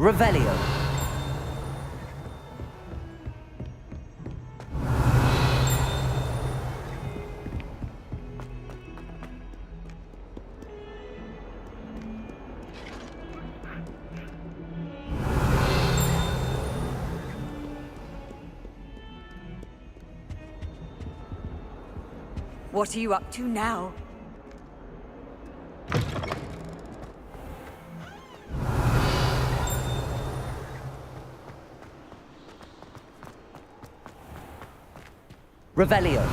Revelio. What are you up to now? Revelio.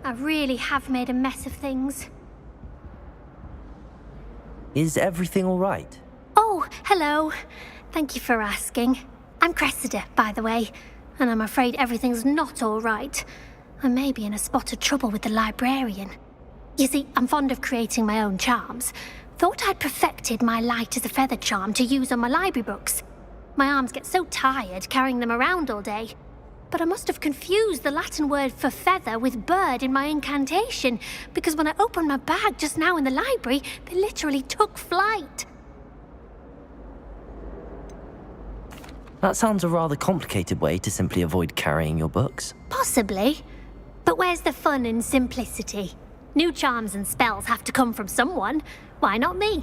I really have made a mess of things. Is everything all right? Oh, hello. Thank you for asking. I'm Cressida, by the way, and I'm afraid everything's not all right. I may be in a spot of trouble with the librarian. You see, I'm fond of creating my own charms. Thought I'd perfected my light as a feather charm to use on my library books. My arms get so tired carrying them around all day. But I must have confused the Latin word for feather with bird in my incantation, because when I opened my bag just now in the library, they literally took flight. That sounds a rather complicated way to simply avoid carrying your books. Possibly. But where's the fun in simplicity? New charms and spells have to come from someone. Why not me?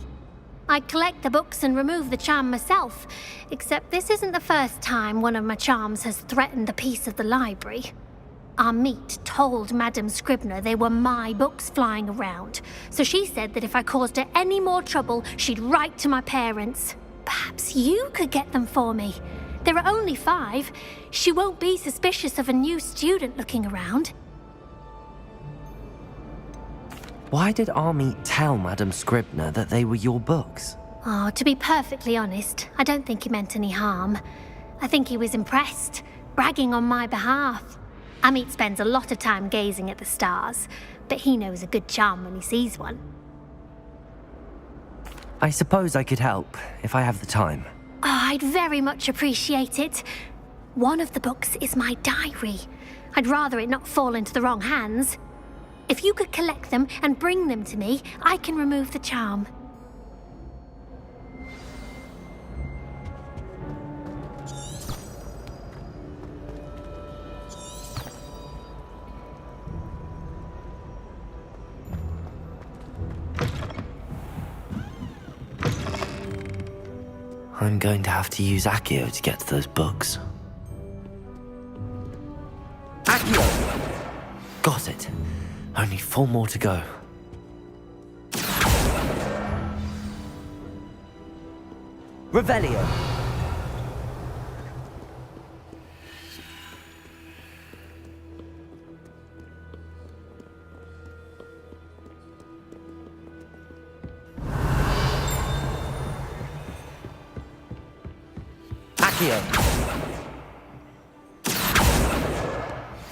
I collect the books and remove the charm myself, except this isn't the first time one of my charms has threatened the peace of the library. Our meet told Madame Scribner they were my books flying around, so she said that if I caused her any more trouble, she'd write to my parents. Perhaps you could get them for me. There are only 5. She won't be suspicious of a new student looking around. Why did Army tell Madame Scribner that they were your books? Oh, to be perfectly honest, I don't think he meant any harm. I think he was impressed, bragging on my behalf. Amit spends a lot of time gazing at the stars, but he knows a good charm when he sees one. I suppose I could help, if I have the time. Oh, I'd very much appreciate it. One of the books is my diary. I'd rather it not fall into the wrong hands. If you could collect them and bring them to me, I can remove the charm. I'm going to have to use Accio to get to those books. Accio! Got it. Only 4 more to go. Revelio. Accio.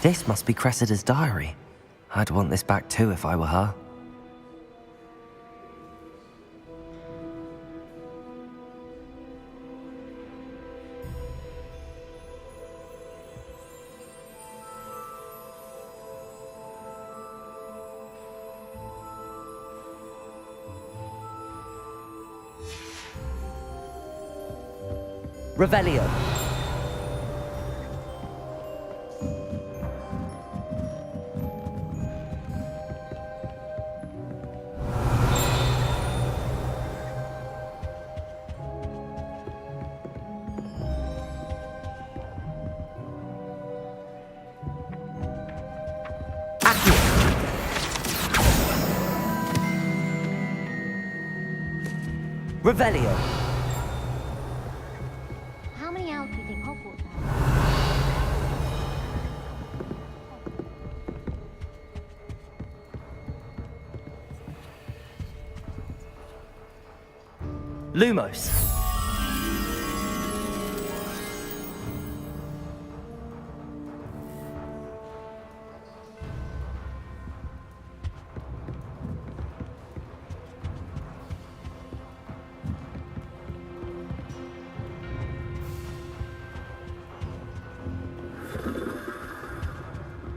This must be Cressida's diary. I'd want this back too if I were her. Revelio. Revelio. How many elves do you think Hogwarts has? Lumos.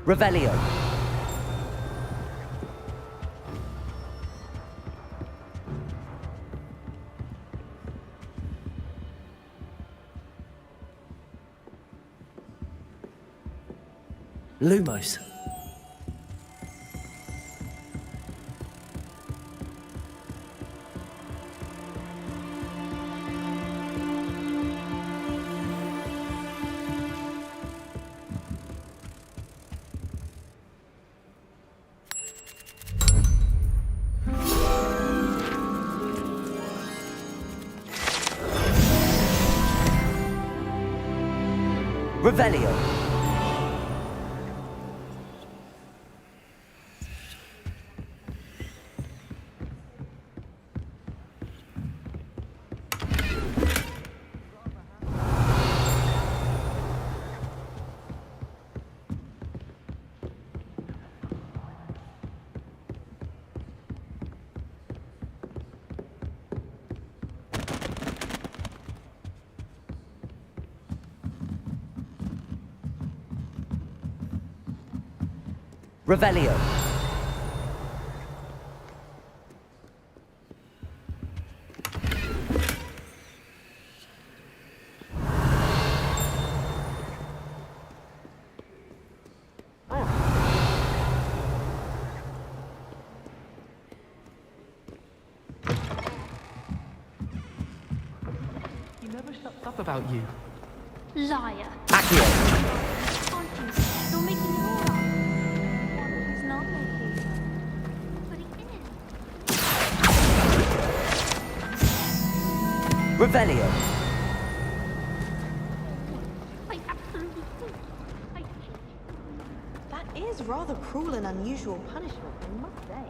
Revelio. Lumos. Revelio. Revelio. He never shuts up about you. Liar. Accio. Aren't you? You're making it all up. He's not making it. But he is. Revelio. I absolutely think I cheated. That is rather cruel and unusual punishment, I must say.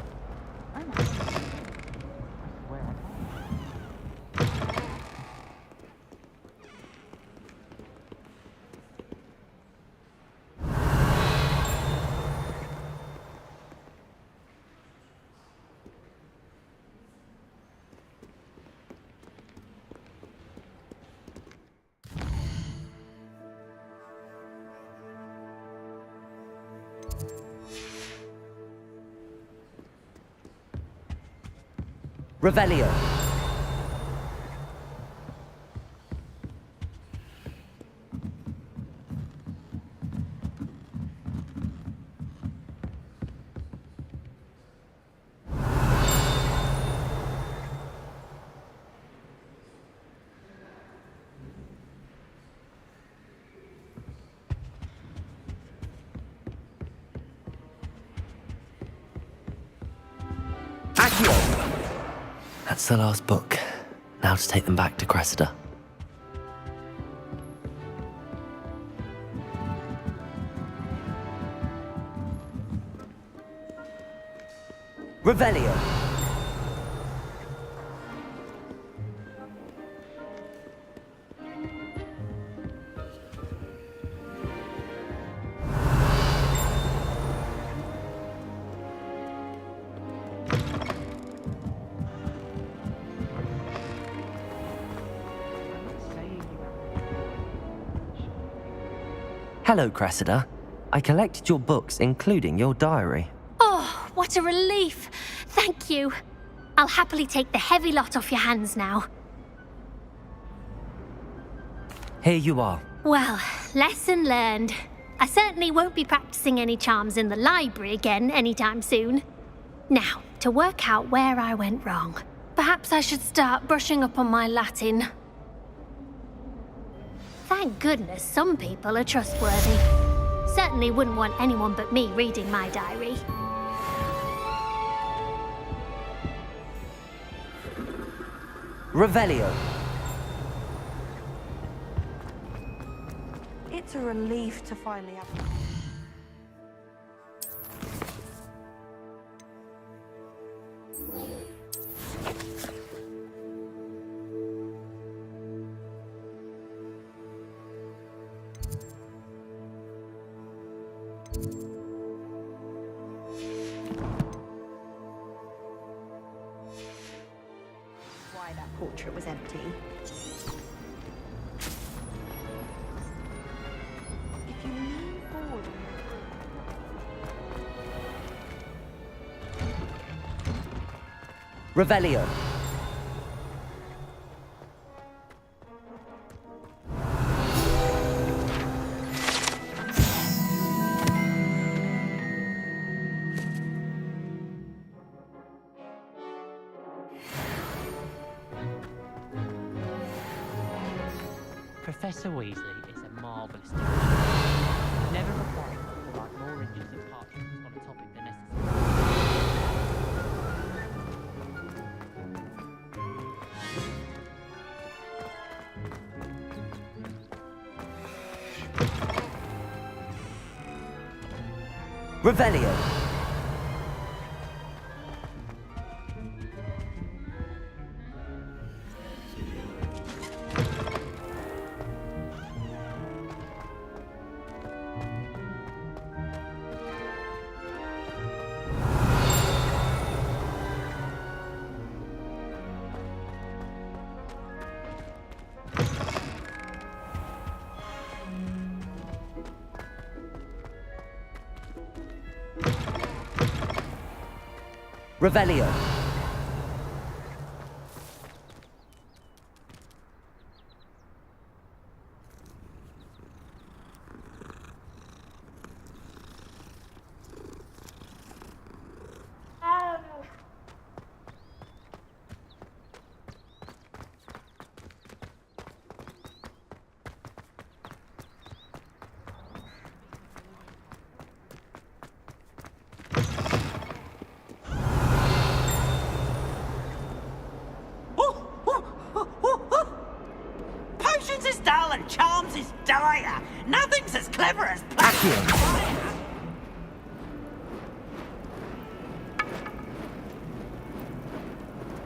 I'm actually... Where am Revelio. Accio. That's the last book. Now to take them back to Cressida. Revelio. Hello, Cressida. I collected your books, including your diary. Oh, what a relief. Thank you. I'll happily take the heavy lot off your hands now. Here you are. Well, lesson learned. I certainly won't be practicing any charms in the library again anytime soon. Now, to work out where I went wrong. Perhaps I should start brushing up on my Latin. Thank goodness some people are trustworthy. Certainly wouldn't want anyone but me reading my diary. Revelio. It's a relief to finally have... sure it was empty. If you lean forward. Revelio. Professor Weasley is a marvellous teacher. Never requiring one to write more inches of parchment on a topic than necessary. Revelio. Revelio. Potions is dull and charms is dire. Nothing's as clever as Accio.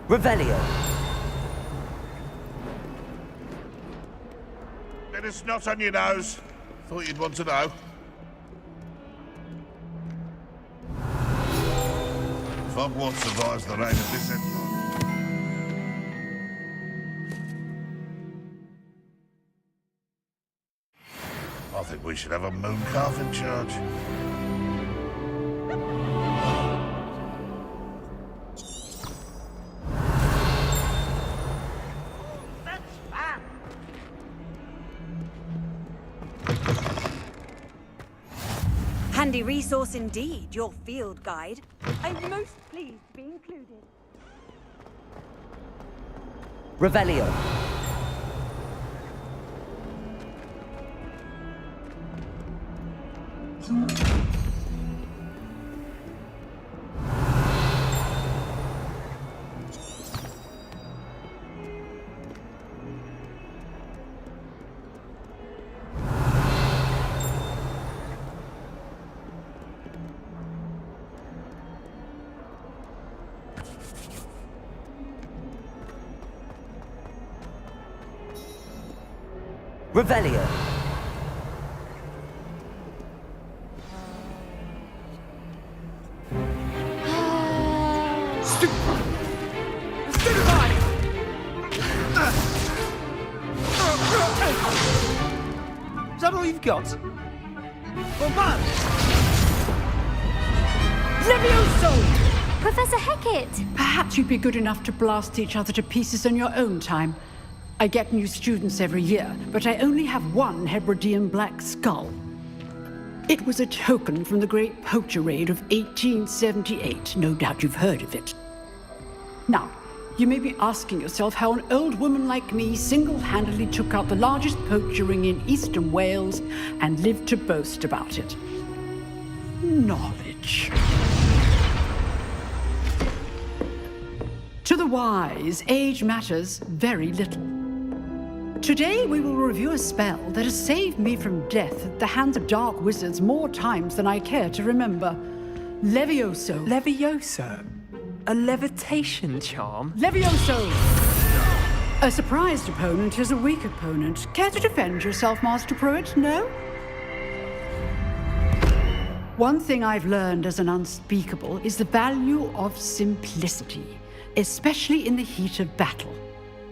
Revelio. Bit of snot on your nose. Thought you'd want to know. If Hogwarts survives the reign of this empire. I think we should have a moon calf in charge. That's fun. Handy resource indeed, your field guide. I'm most pleased to be included. Revelio. Revelio. Is that all you've got? Well, man! Levioso! Professor Hecat! Perhaps you'd be good enough to blast each other to pieces in your own time. I get new students every year, but I only have one Hebridean black skull. It was a token from the Great Poacher Raid of 1878. No doubt you've heard of it. Now, you may be asking yourself how an old woman like me single-handedly took out the largest poacher ring in eastern Wales and lived to boast about it. Knowledge. To the wise, age matters very little. Today we will review a spell that has saved me from death at the hands of dark wizards more times than I care to remember. Levioso. Levioso? A levitation charm? Levioso! A surprised opponent is a weak opponent. Care to defend yourself, Master Pruitt? No? One thing I've learned as an unspeakable is the value of simplicity, especially in the heat of battle.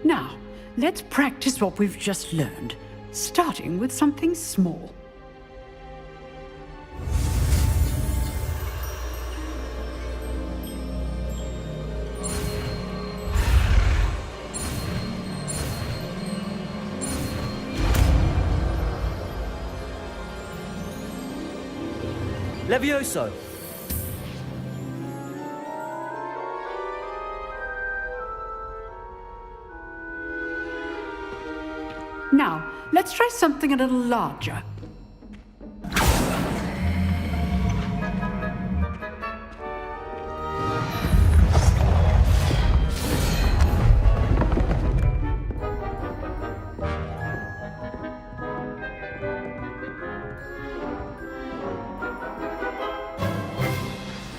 Now, let's practice what we've just learned, starting with something small. Levioso! Now, let's try something a little larger.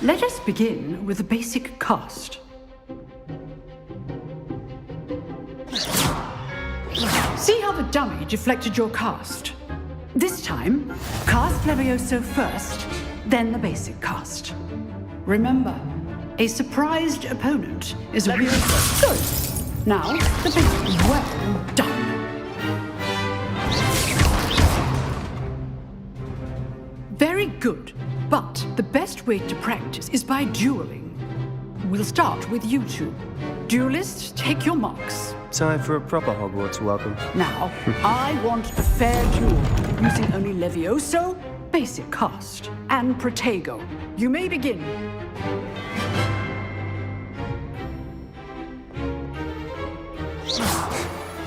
Let us begin with the basic cast. See how the dummy deflected your cast? This time, cast Levioso first, then the basic cast. Remember, a surprised opponent is a Levioso. Good. Now, the basic. Well done. Very good. But the best way to practice is by dueling. We'll start with you two. Duelists, take your marks. Time for a proper Hogwarts welcome. Now, I want a fair duel, using only Levioso, basic cast, and Protego. You may begin.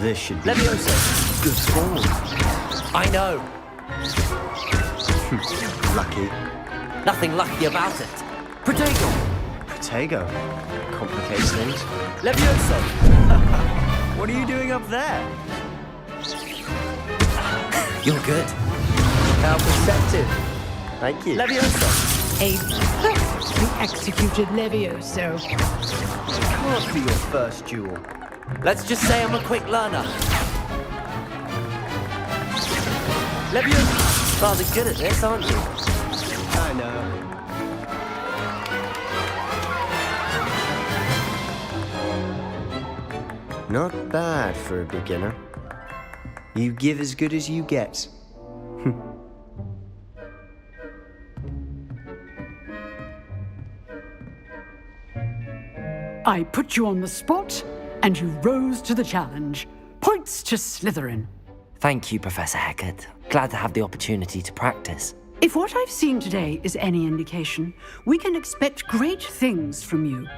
This should be Levioso! good form. I know. Lucky. Nothing lucky about it. Protego! Protego. Complicates things. Levioso! What are you doing up there? You're good. How perceptive. Thank you. Levioso! A perfectly executed Levioso. Can't be your first duel. Let's just say I'm a quick learner. Levioso! Rather good at this, aren't you? I know. Not bad for a beginner. You give as good as you get. I put you on the spot, and you rose to the challenge. Points to Slytherin. Thank you, Professor Hecat. Glad to have the opportunity to practice. If what I've seen today is any indication, we can expect great things from you.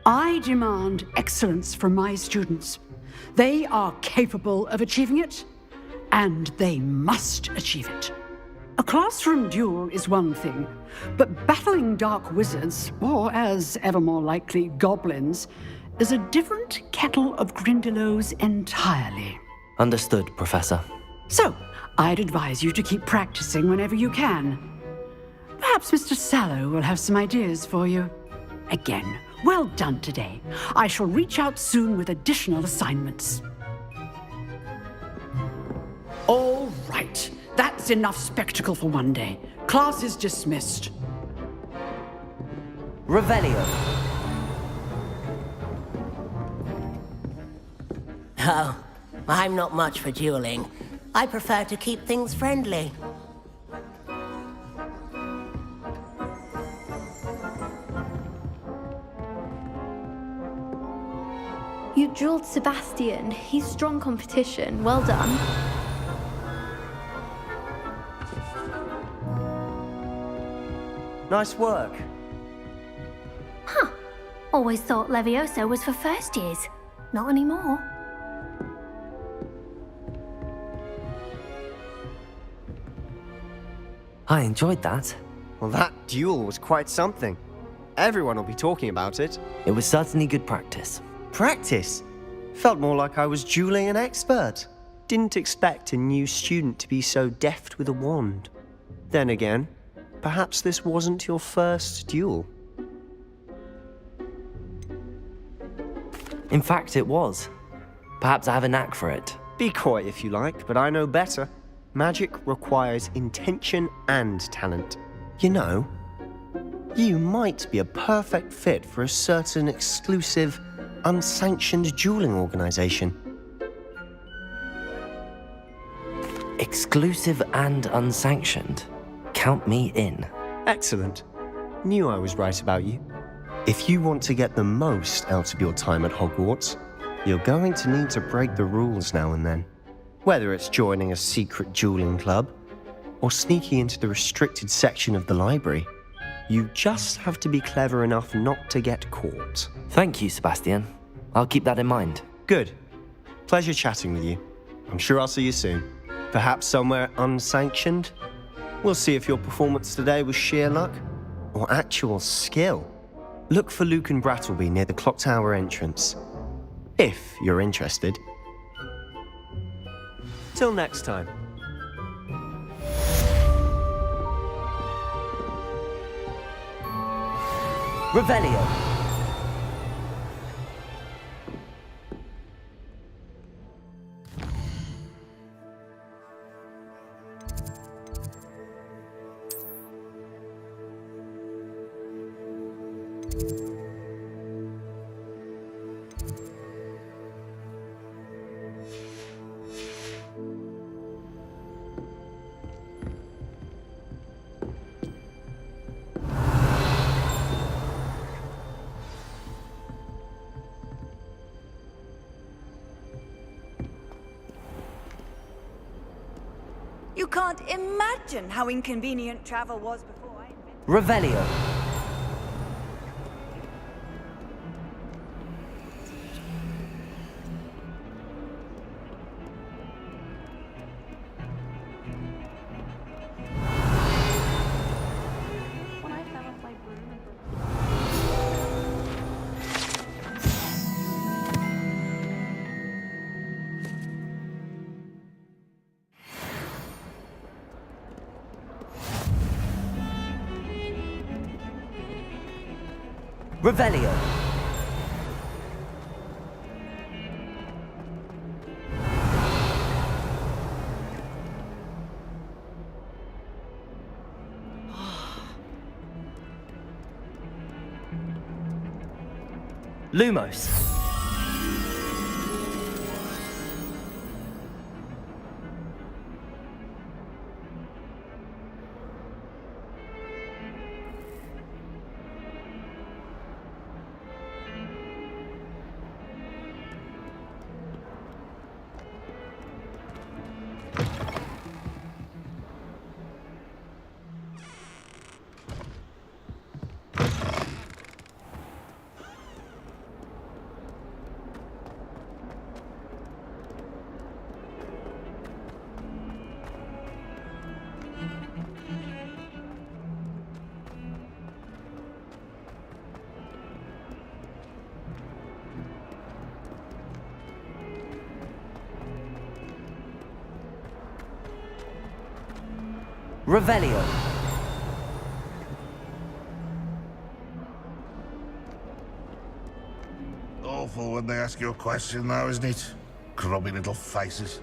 I demand excellence from my students. They are capable of achieving it, and they must achieve it. A classroom duel is one thing, but battling dark wizards, or as ever more likely, goblins, is a different kettle of Grindylows entirely. Understood, Professor. So, I'd advise you to keep practicing whenever you can. Perhaps Mr. Sallow will have some ideas for you. Again, well done today. I shall reach out soon with additional assignments. All right, that's enough spectacle for one day. Class is dismissed. Revelio. Oh, I'm not much for dueling. I prefer to keep things friendly. You dueled Sebastian. He's strong competition. Well done. Nice work. Huh. Always thought Levioso was for first years. Not anymore. I enjoyed that. Well, that duel was quite something. Everyone will be talking about it. It was certainly good practice. Practice? Felt more like I was dueling an expert. Didn't expect a new student to be so deft with a wand. Then again, perhaps this wasn't your first duel. In fact, it was. Perhaps I have a knack for it. Be coy if you like, but I know better. Magic requires intention and talent. You know, you might be a perfect fit for a certain exclusive unsanctioned dueling organization. Exclusive and unsanctioned. Count me in. Excellent. Knew I was right about you. If you want to get the most out of your time at Hogwarts, you're going to need to break the rules now and then. Whether it's joining a secret dueling club, or sneaking into the restricted section of the library, you just have to be clever enough not to get caught. Thank you, Sebastian. I'll keep that in mind. Good. Pleasure chatting with you. I'm sure I'll see you soon. Perhaps somewhere unsanctioned? We'll see if your performance today was sheer luck or actual skill. Look for Luke and Brattleby near the clock tower entrance, if you're interested. Till next time. Revelio. You can't imagine how inconvenient travel was before I invented... Revelio. When I fell off my broom and Revelio. Lumos. Revelio. Awful when they ask you a question, though, isn't it? Grubby little faces.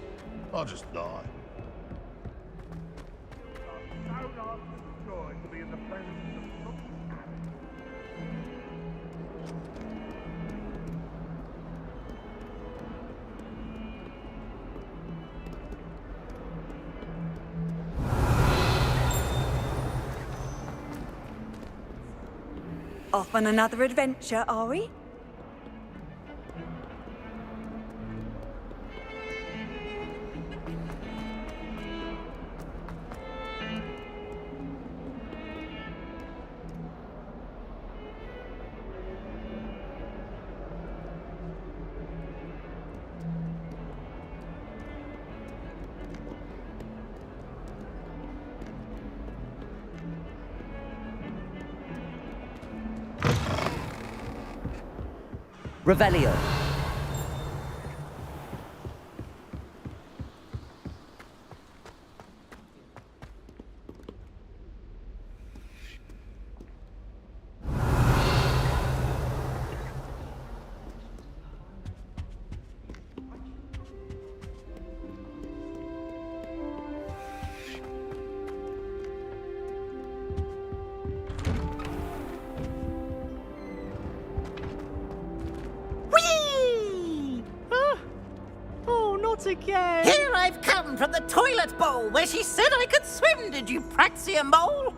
I'll just die. Off on another adventure, are we? Revelio. Whee! again. Here I've come from the toilet bowl where she said I could swim, did you praxia mole?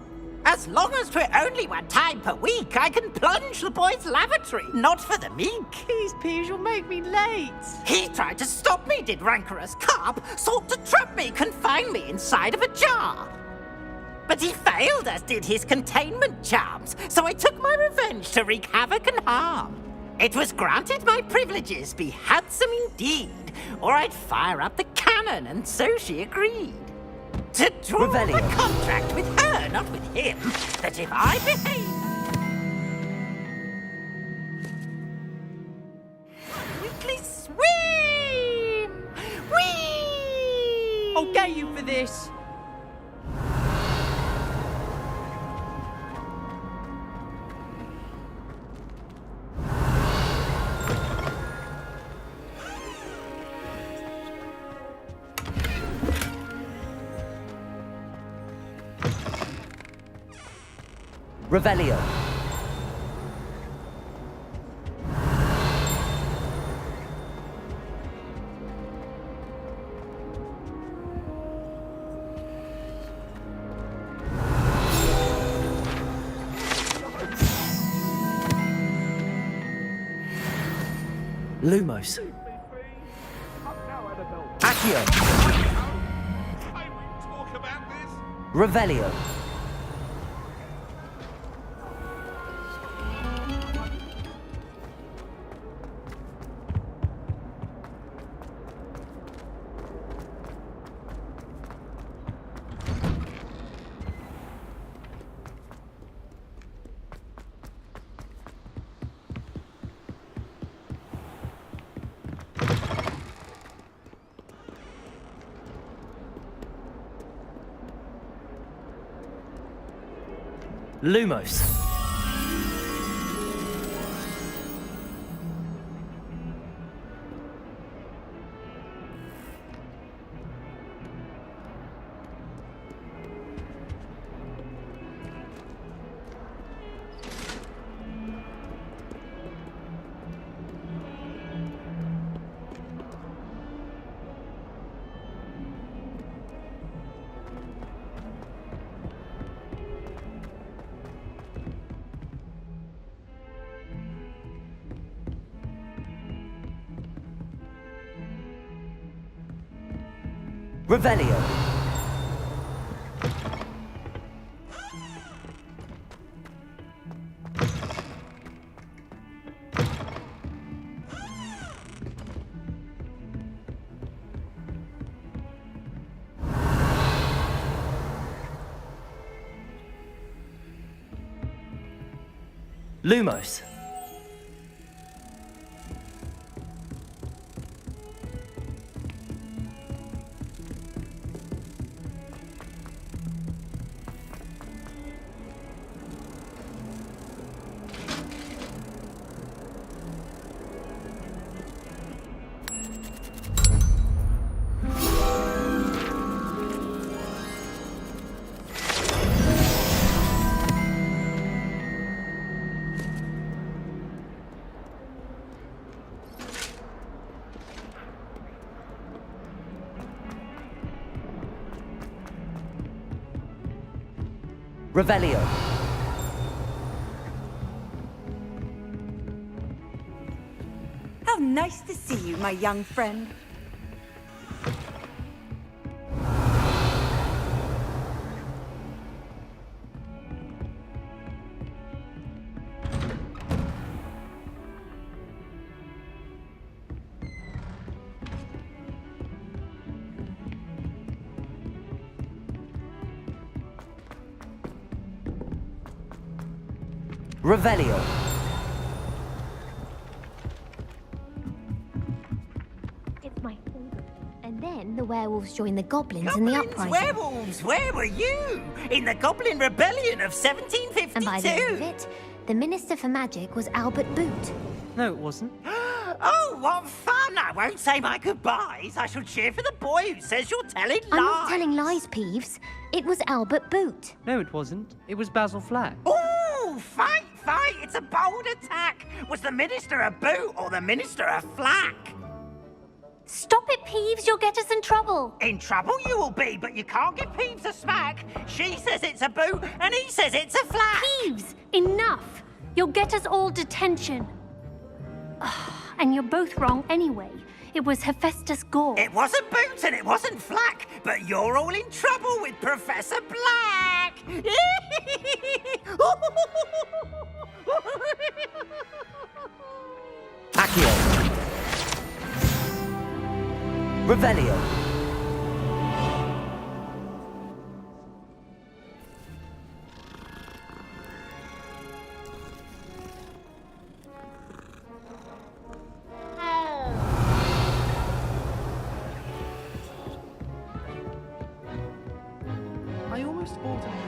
As long as 'twere only one time per week, I can plunge the boy's lavatory, not for the meek. These peas will make me late. He tried to stop me, did rancorous carp, sought to trap me, confine me inside of a jar. But he failed, as did his containment charms, so I took my revenge to wreak havoc and harm. It was granted my privileges be handsome indeed, or I'd fire up the cannon, and so she agreed. To draw Revelio. the contract with her, not with him, that if I behave... Weekly swim! Whee! I'll get you for this. Revelio. Lumos. Accio. Revelio. Lumos. Revelio. Lumos. Revelio. How nice to see you, my young friend. Revelio. It's my favorite. And then the werewolves join the goblins in the uprising. Werewolves, where were you? In the Goblin Rebellion of 1752. And by the end of it, the Minister for Magic was Albert Boot. No, it wasn't. Oh, what fun! I won't say my goodbyes. I shall cheer for the boy who says you're telling lies. I'm not telling lies, Peeves. It was Albert Boot. No, it wasn't. It was Basil Flack. Ooh, fight, fight! It's a bold attack. Was the Minister a boot or the Minister a flack? Stop it, Peeves. You'll get us in trouble. In trouble you will be, but you can't give Peeves a smack. She says it's a boo, and he says it's a flat. Peeves, enough. You'll get us all detention. And you're both wrong anyway. It was Hephaestus Gore. It wasn't Boots and it wasn't Flack, but you're all in trouble with Professor Black. Accio. Revelio. I almost bought a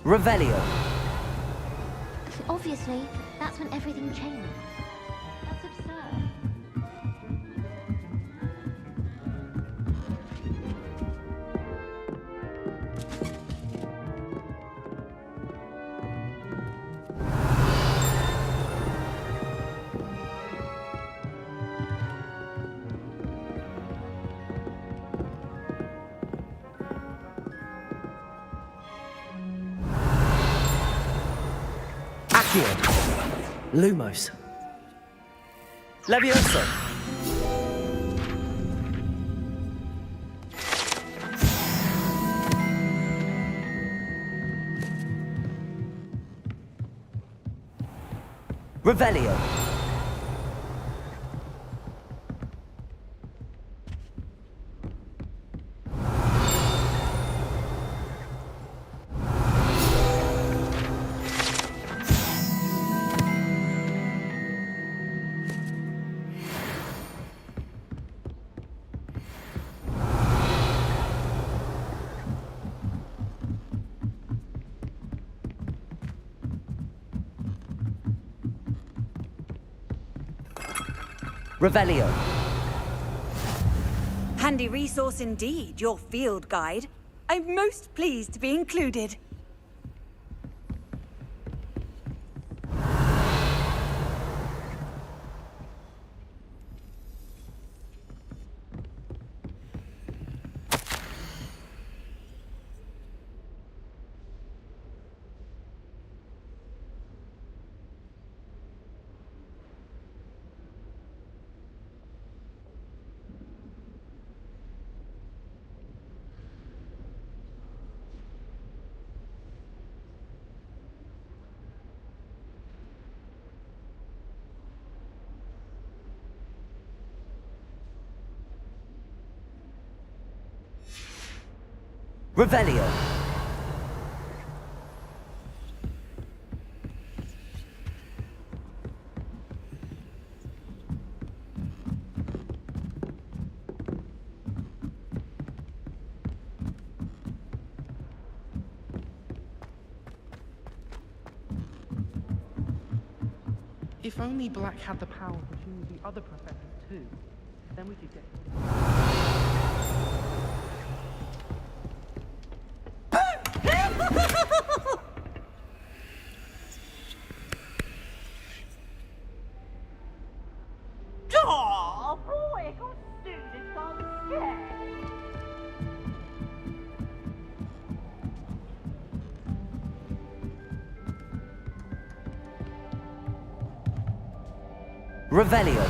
Revelio. Obviously, that's when everything changed. That's absurd. Accio. Lumos. Levioso. Revelio. Revelio. Handy resource indeed, your field guide. I'm most pleased to be included. Revelio. If only Black had the power to choose the other professors too, then we could get... Oh, boy, got students are scared. Revelio.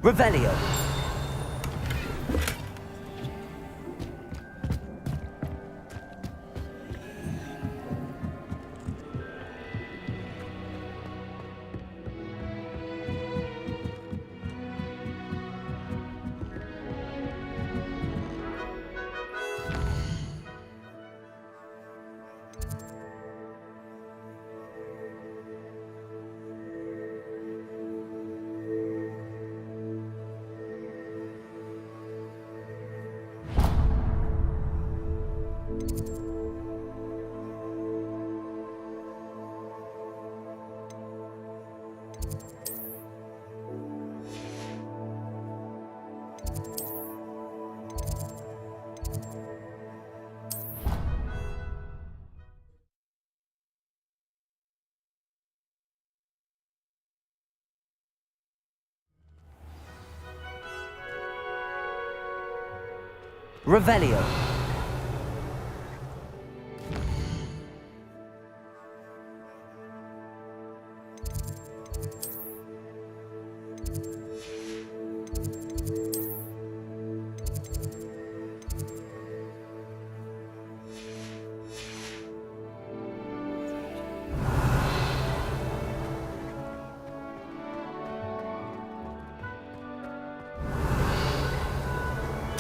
Revelio. Revelio.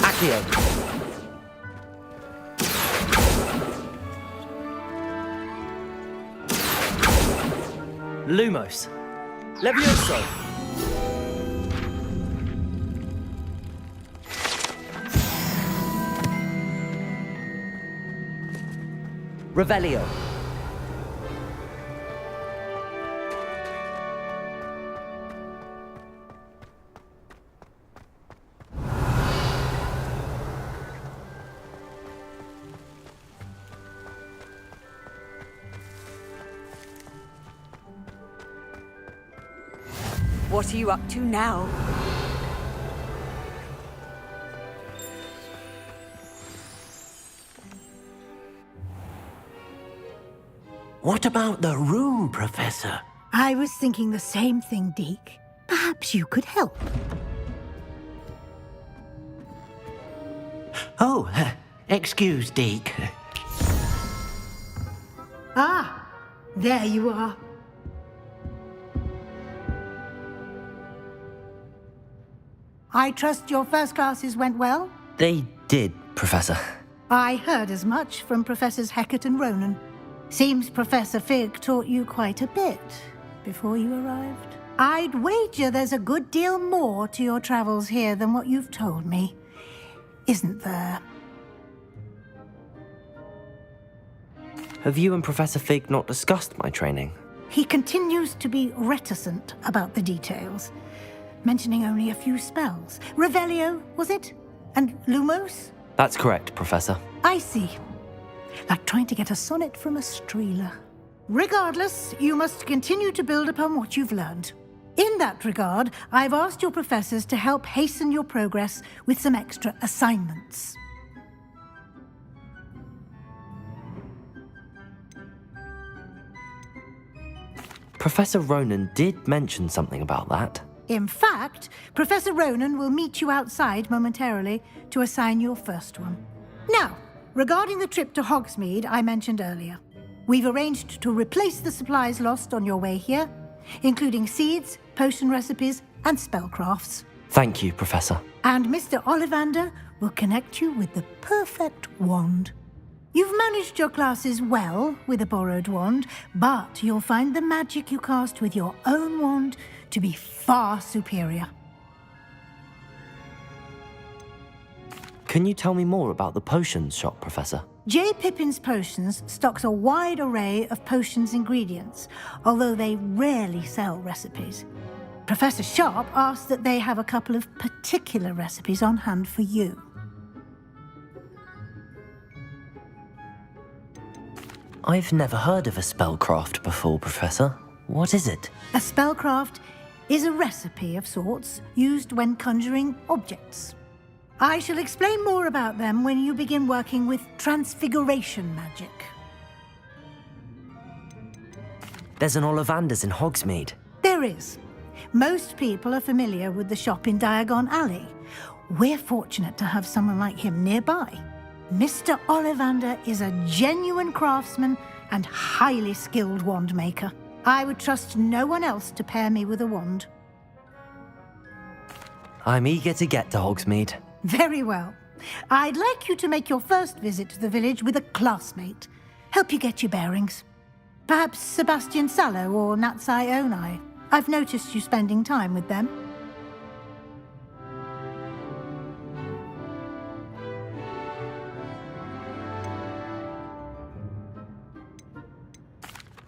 Accio. Lumos. Levioso. Revelio. What are you up to now? What about the room, Professor? I was thinking the same thing, Deke. Perhaps you could help. Oh, excuse, Deke. Ah, there you are. I trust your first classes went well? They did, Professor. I heard as much from Professors Hecat and Ronan. Seems Professor Fig taught you quite a bit before you arrived. I'd wager there's a good deal more to your travels here than what you've told me, isn't there? Have you and Professor Fig not discussed my training? He continues to be reticent about the details, mentioning only a few spells. Revelio, was it? And Lumos? That's correct, Professor. I see. Like trying to get a sonnet from a streeler. Regardless, you must continue to build upon what you've learned. In that regard, I've asked your professors to help hasten your progress with some extra assignments. Professor Ronan did mention something about that. In fact, Professor Ronan will meet you outside momentarily to assign your first one. Now, regarding the trip to Hogsmeade I mentioned earlier, we've arranged to replace the supplies lost on your way here, including seeds, potion recipes, and spellcrafts. Thank you, Professor. And Mr. Ollivander will connect you with the perfect wand. You've managed your classes well with a borrowed wand, but you'll find the magic you cast with your own wand to be far superior. Can you tell me more about the potions shop, Professor? J. Pippin's Potions stocks a wide array of potions ingredients, although they rarely sell recipes. Professor Sharp asked that they have a couple of particular recipes on hand for you. I've never heard of a spellcraft before, Professor. What is it? A spellcraft is a recipe of sorts used when conjuring objects. I shall explain more about them when you begin working with transfiguration magic. There's an Ollivander's in Hogsmeade. There is. Most people are familiar with the shop in Diagon Alley. We're fortunate to have someone like him nearby. Mr. Ollivander is a genuine craftsman and highly skilled wand maker. I would trust no one else to pair me with a wand. I'm eager to get to Hogsmeade. Very well. I'd like you to make your first visit to the village with a classmate. Help you get your bearings. Perhaps Sebastian Sallow or Natsai Onai. I've noticed you spending time with them.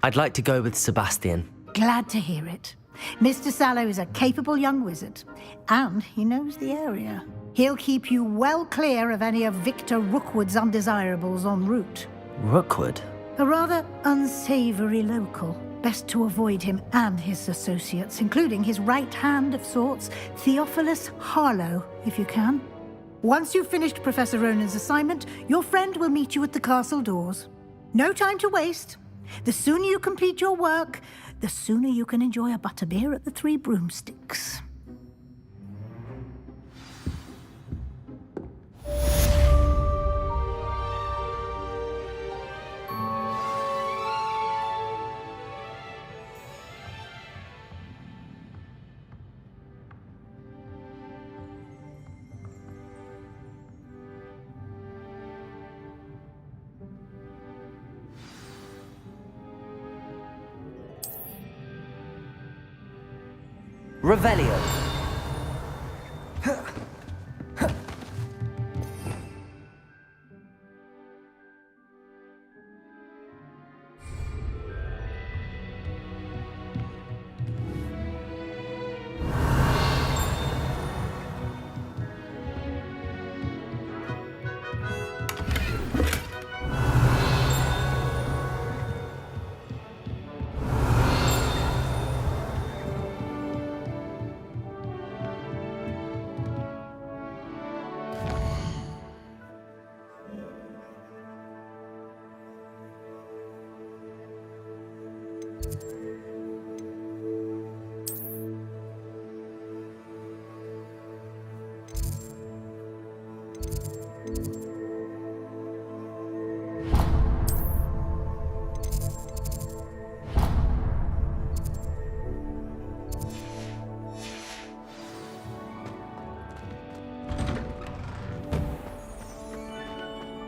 I'd like to go with Sebastian. Glad to hear it. Mr. Sallow is a capable young wizard, and he knows the area. He'll keep you well clear of any of Victor Rookwood's undesirables en route. Rookwood? A rather unsavory local. Best to avoid him and his associates, including his right hand of sorts, Theophilus Harlow, if you can. Once you've finished Professor Ronan's assignment, your friend will meet you at the castle doors. No time to waste. The sooner you complete your work, the sooner you can enjoy a butterbeer at the Three Broomsticks. Revelio.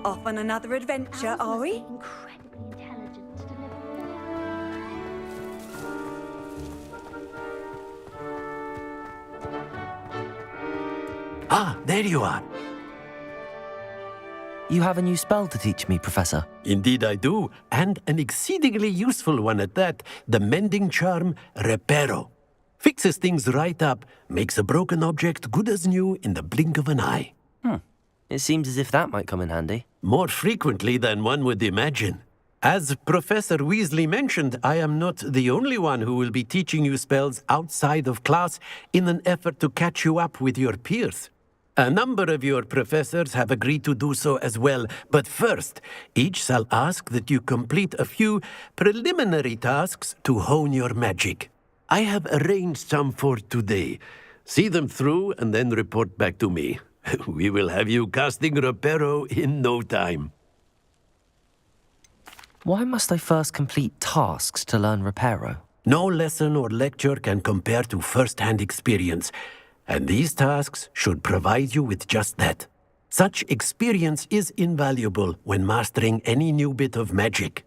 Off on another adventure, are we? Incredibly intelligent to deliver. Ah, there you are. You have a new spell to teach me, Professor. Indeed I do, and an exceedingly useful one at that. The mending charm, Reparo. Fixes things right up, makes a broken object good as new in the blink of an eye. It seems as if that might come in handy. More frequently than one would imagine. As Professor Weasley mentioned, I am not the only one who will be teaching you spells outside of class in an effort to catch you up with your peers. A number of your professors have agreed to do so as well, but first, each shall ask that you complete a few preliminary tasks to hone your magic. I have arranged some for today. See them through and then report back to me. We will have you casting Reparo in no time. Why must I first complete tasks to learn Reparo? No lesson or lecture can compare to first-hand experience, and these tasks should provide you with just that. Such experience is invaluable when mastering any new bit of magic.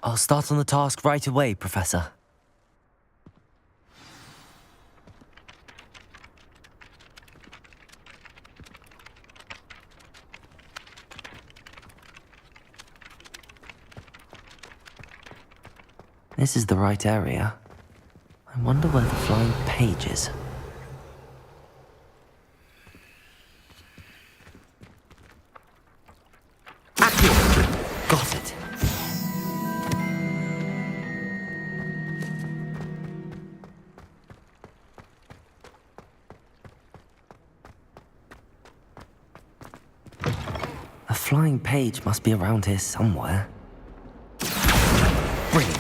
I'll start on the task right away, Professor. This is the right area. I wonder where the flying page is. Got it. A flying page must be around here somewhere. Brilliant.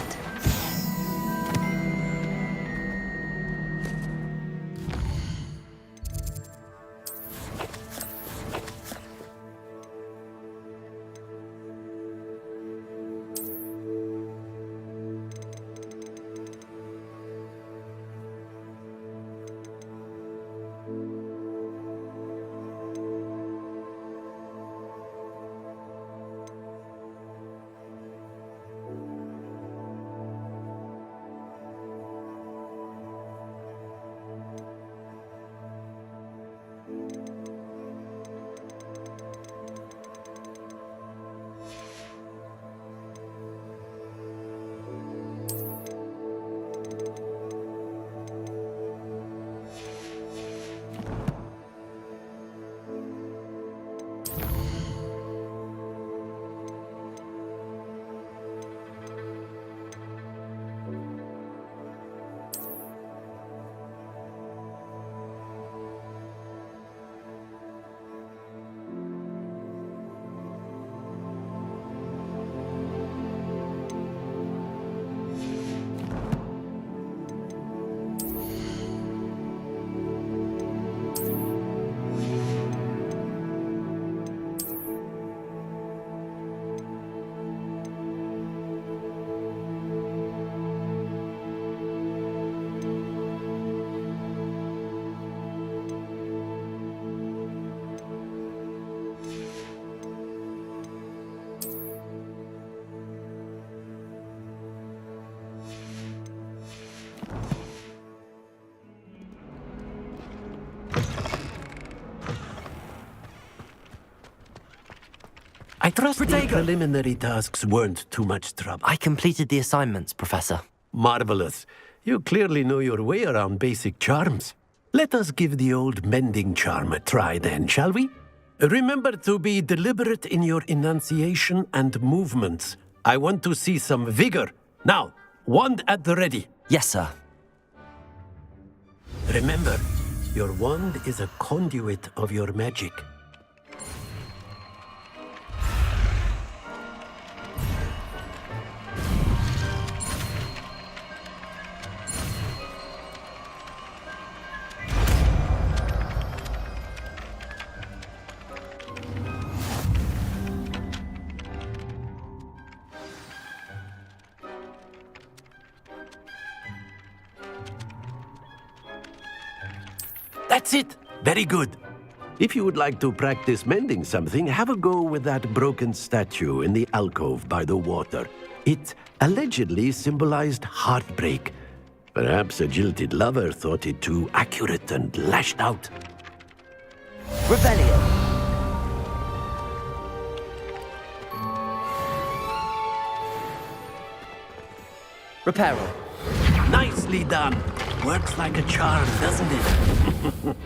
I trust the preliminary tasks weren't too much trouble. I completed the assignments, Professor. Marvelous. You clearly know your way around basic charms. Let us give the old mending charm a try then, shall we? Remember to be deliberate in your enunciation and movements. I want to see some vigor. Now, wand at the ready. Yes, sir. Remember, your wand is a conduit of your magic. That's it! Very good. If you would like to practice mending something, have a go with that broken statue in the alcove by the water. It allegedly symbolized heartbreak. Perhaps a jilted lover thought it too accurate and lashed out. Rebellion! Reparo. Nicely done. Works like a charm, doesn't it?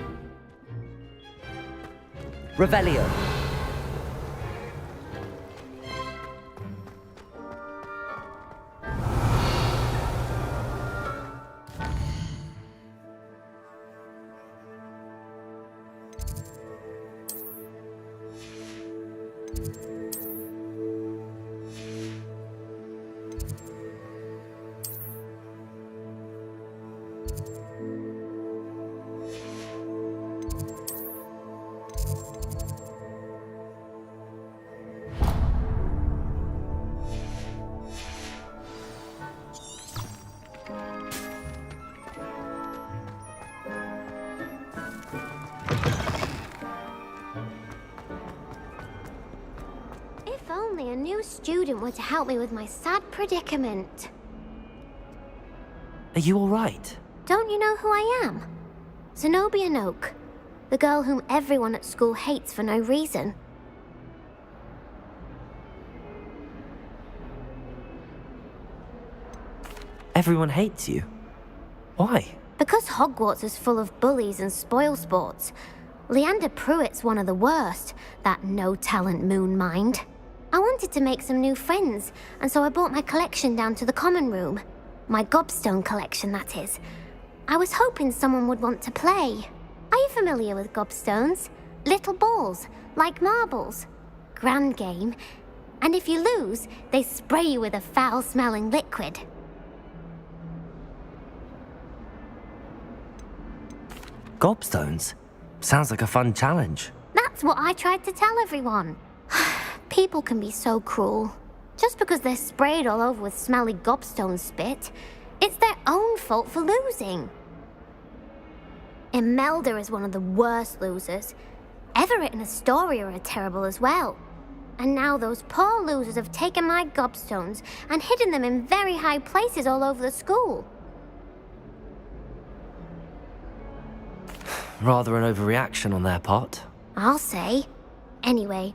Revelio. If only a new student were to help me with my sad predicament. Are you all right? Don't you know who I am? Zenobia Noak, the girl whom everyone at school hates for no reason. Everyone hates you. Why? Because Hogwarts is full of bullies and spoilsports. Leander Pruitt's one of the worst, that no-talent moon mind. I wanted to make some new friends, and so I brought my collection down to the common room. My gobstone collection, that is. I was hoping someone would want to play. Are you familiar with gobstones? Little balls, like marbles. Grand game. And if you lose, they spray you with a foul-smelling liquid. Gobstones? Sounds like a fun challenge. That's what I tried to tell everyone. People can be so cruel. Just because they're sprayed all over with smelly gobstone spit, it's their own fault for losing. Imelda is one of the worst losers. Everett and Astoria are terrible as well. And now those poor losers have taken my gobstones and hidden them in very high places all over the school. Rather an overreaction on their part. I'll say. Anyway,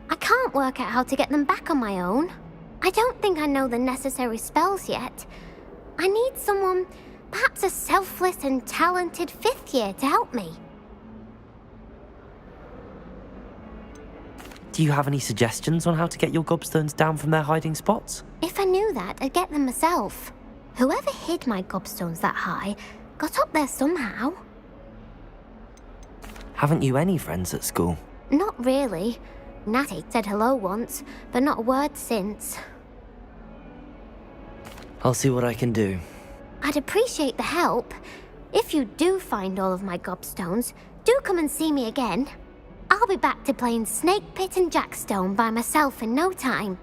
I can't work out how to get them back on my own. I don't think I know the necessary spells yet. I need someone, perhaps a selfless and talented fifth year to help me. Do you have any suggestions on how to get your gobstones down from their hiding spots? If I knew that, I'd get them myself. Whoever hid my gobstones that high got up there somehow. Haven't you any friends at school? Not really. Natty said hello once, but not a word since. I'll see what I can do. I'd appreciate the help. If you do find all of my gobstones, do come and see me again. I'll be back to playing Snake Pit and Jackstone by myself in no time.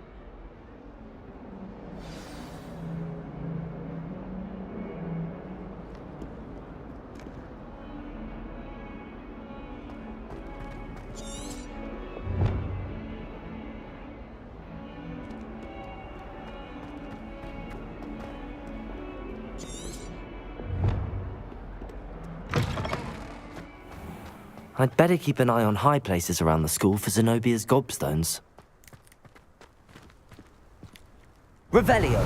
I'd better keep an eye on high places around the school for Zenobia's gobstones. Revelio.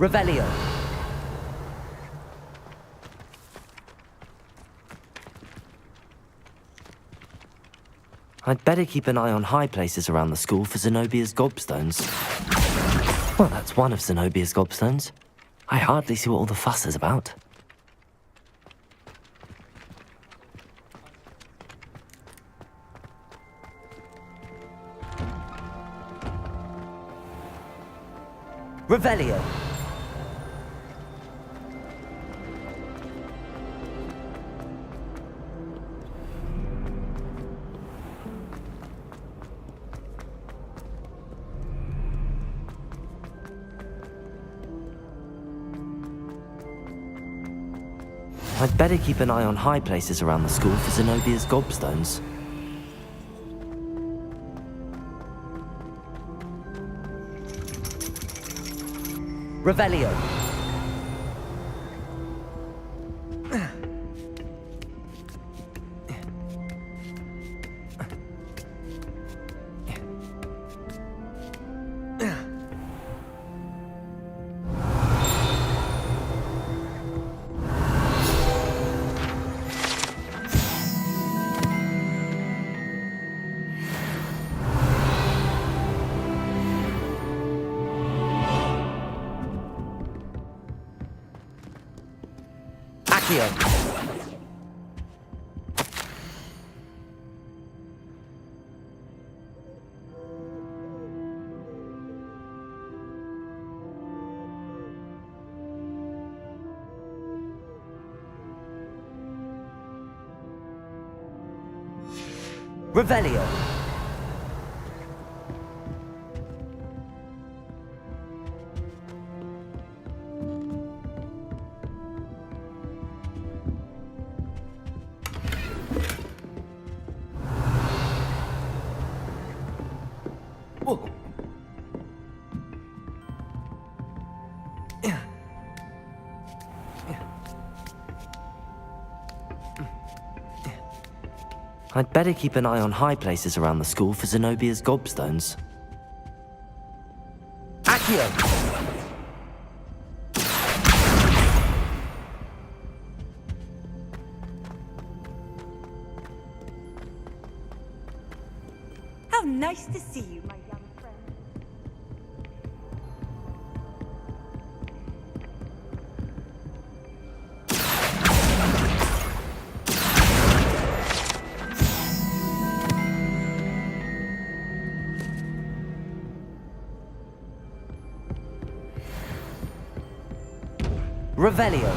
Revelio. I'd better keep an eye on high places around the school for Zenobia's gobstones. Well, that's one of Zenobia's gobstones. I hardly see what all the fuss is about. Revelio. I'd better keep an eye on high places around the school for Zenobia's gobstones. Revelio. Revelio. I'd better keep an eye on high places around the school for Zenobia's gobstones. Accio! How nice to see you, my young friend. Revelio.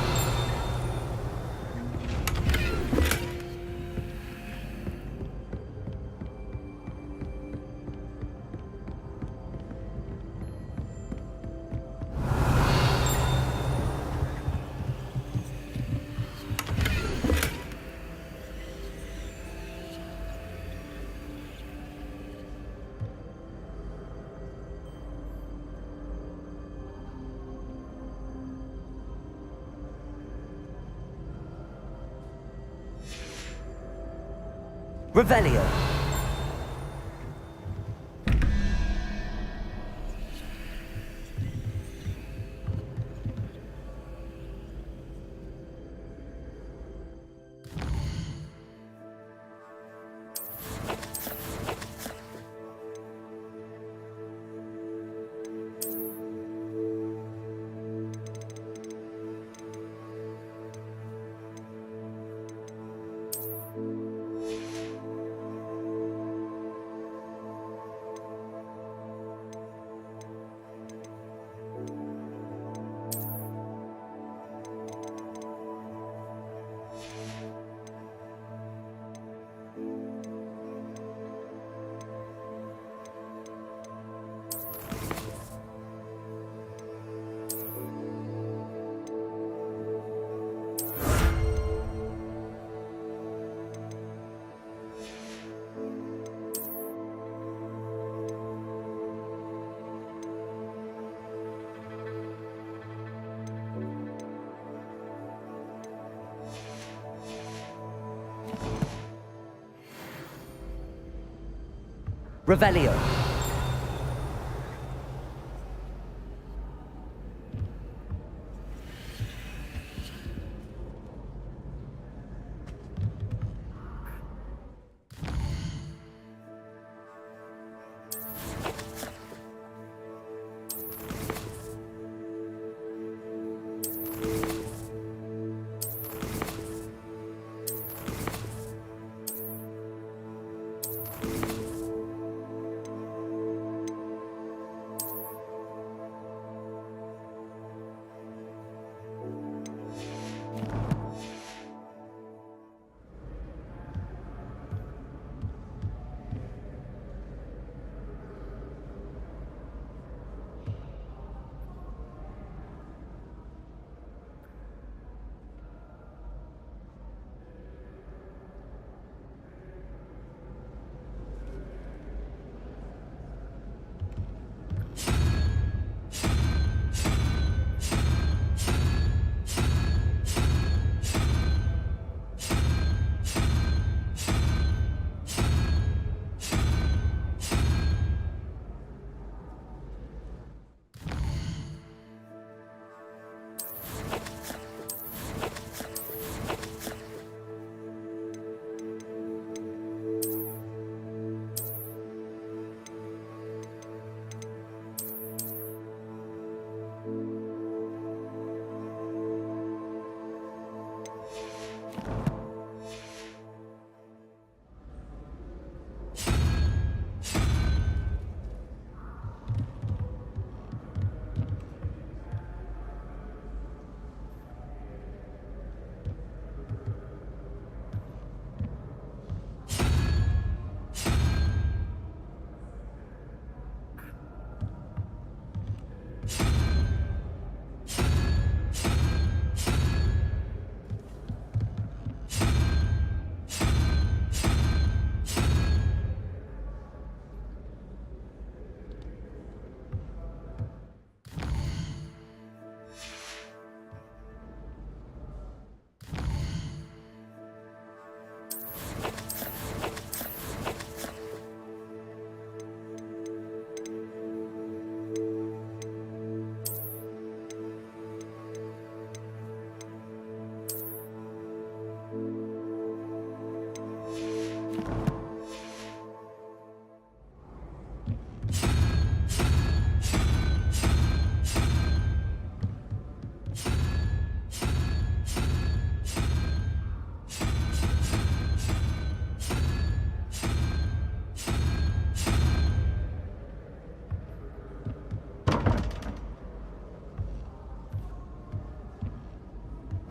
Revelio. Revelio.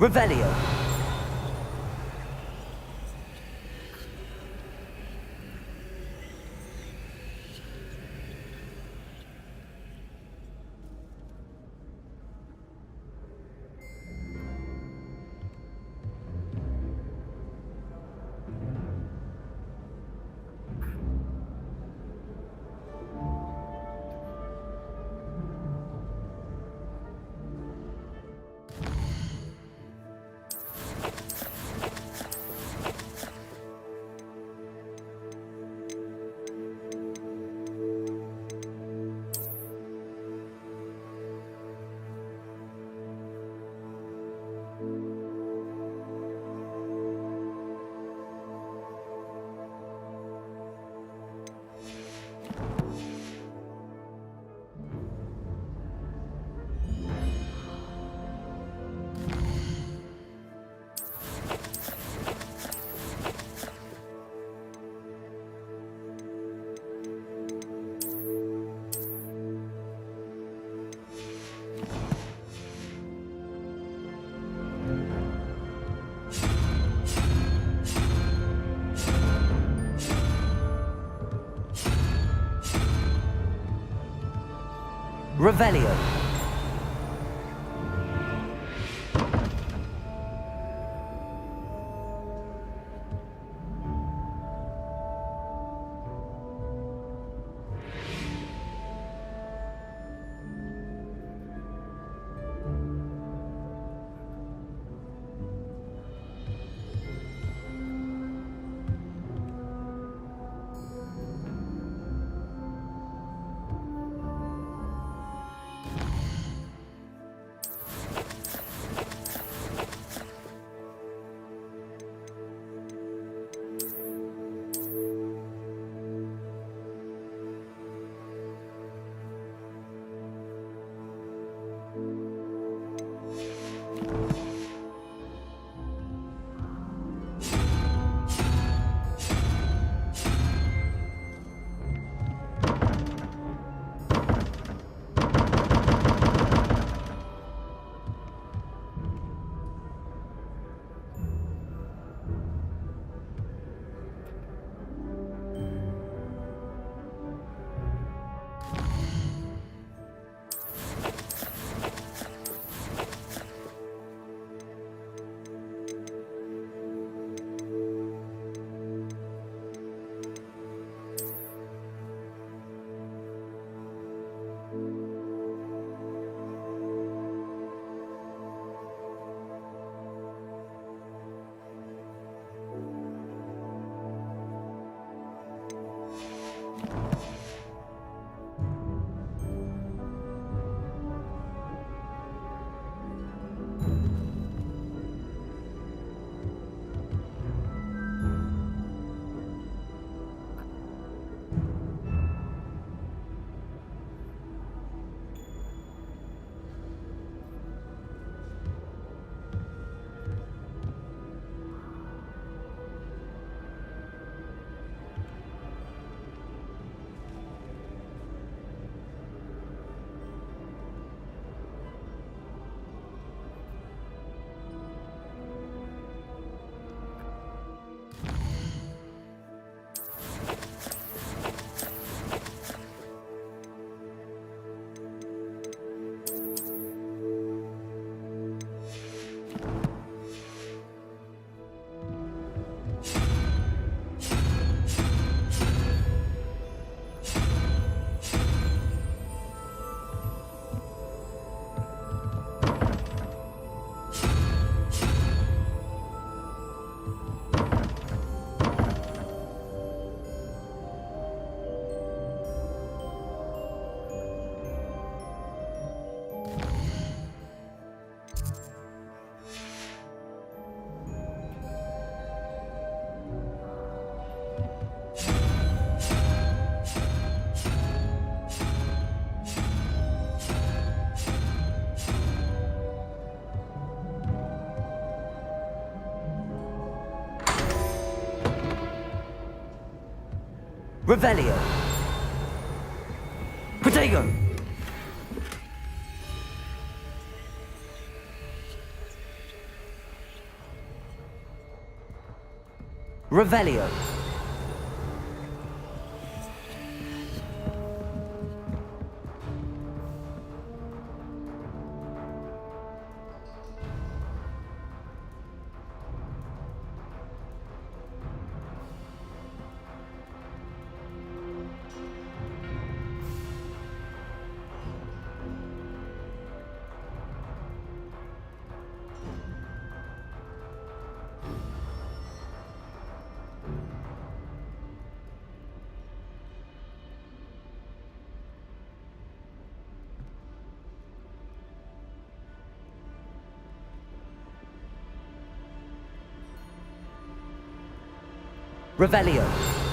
Revelio. Revelio. Revelio. Protego. Revelio. Revelio.